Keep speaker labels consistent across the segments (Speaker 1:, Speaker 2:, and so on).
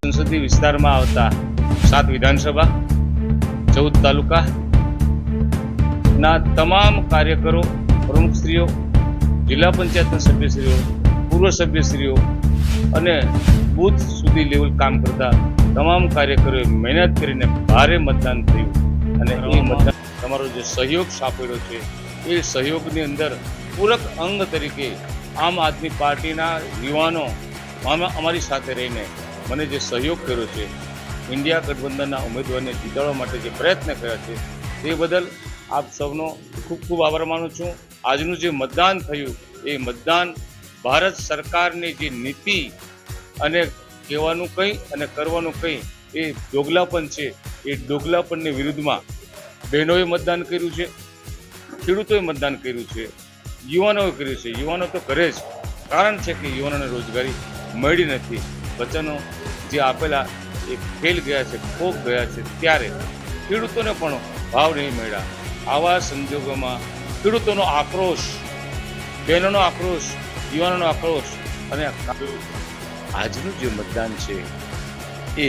Speaker 1: સંસદીય વિસ્તારમાં આવતા 7 વિધાનસભા 14 તાલુકા ના તમામ કાર્યકરો, પ્રમુખશ્રીઓ, જિલ્લા પંચાયતના સભ્યશ્રીઓ, પૂર્વ સભ્યશ્રીઓ અને બૂથ સુધી લેવલ કામ કરતા તમામ કાર્યકરોએ મહેનત કરીને ભારે મતદાન થયું અને એ મતદાન તમારો જે સહયોગ સાંપડ્યો છે એ સહયોગની અંદર પૂરક અંગ તરીકે આમ આદમી પાર્ટીના યુવાનો અમારી સાથે રહીને મને જે સહયોગ કર્યો છે, ઇન્ડિયા ગઠબંધનના ઉમેદવારને જીતાડવા માટે જે પ્રયત્ન કર્યા છે તે બદલ આપ સૌનો ખૂબ ખૂબ આભાર માનું છું. આજનું જે મતદાન થયું એ મતદાન ભારત સરકારની જે નીતિ અને કહેવાનું કંઈ અને કરવાનું કંઈ એ ડોગલાપન છે, એ ડોગલાપનની વિરુદ્ધમાં બહેનોએ મતદાન કર્યું છે, ખેડૂતોએ મતદાન કર્યું છે, યુવાનોએ કર્યું છે. યુવાનો તો કરે જ, કારણ છે કે યુવાનોને રોજગારી મળી નથી. વચનો જે આપેલા એ ફેલ ગયા છે, ખોટ ગયા છે. ત્યારે ખેડૂતોને પણ ભાવ નહીં મળ્યા. આવા સંજોગોમાં ખેડૂતોનો આક્રોશ, બહેનોનો આક્રોશ, યુવાનોનો આક્રોશ અને આજનું જે મતદાન છે એ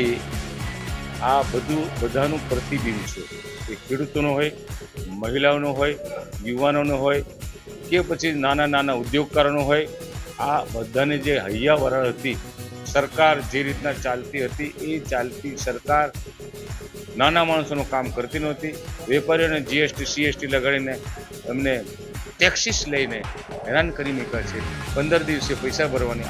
Speaker 1: આ બધાનું પ્રતિબિંબ છે. એ ખેડૂતોનો હોય, મહિલાઓનો હોય, યુવાનોનો હોય કે પછી નાના નાના ઉદ્યોગકારોનો હોય, આ બધાને જે હૈયા વરાળ હતી, સરકાર જે રીતના ચાલતી હતી એ ચાલતી સરકાર નાના માણસોનું કામ કરતી નહોતી. વેપારીઓને જીએસટી સીએસટી લગાડીને એમને ટેક્સીસ લઈને હેરાન કરી મૂક્યા છે. 15 દિવસે પૈસા ભરવાની